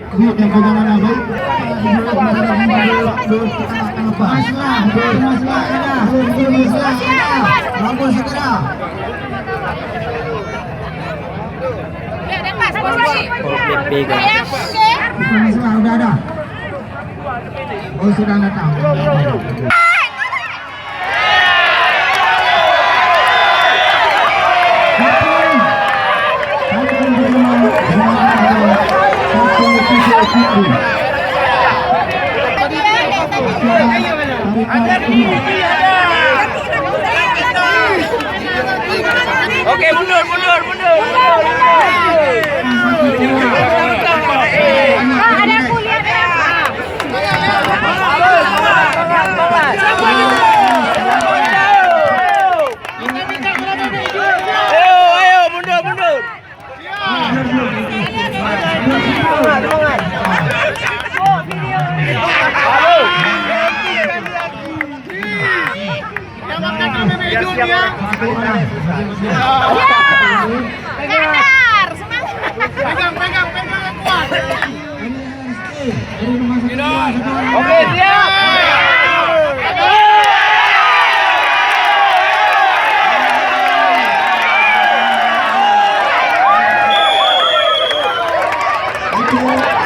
Lihat yang pegangan abang. Udah ada. Oh sudah datang. Oke, mundur. Ada kuliah ya. Ayo, mundur. Pegang yang kuat. Oke,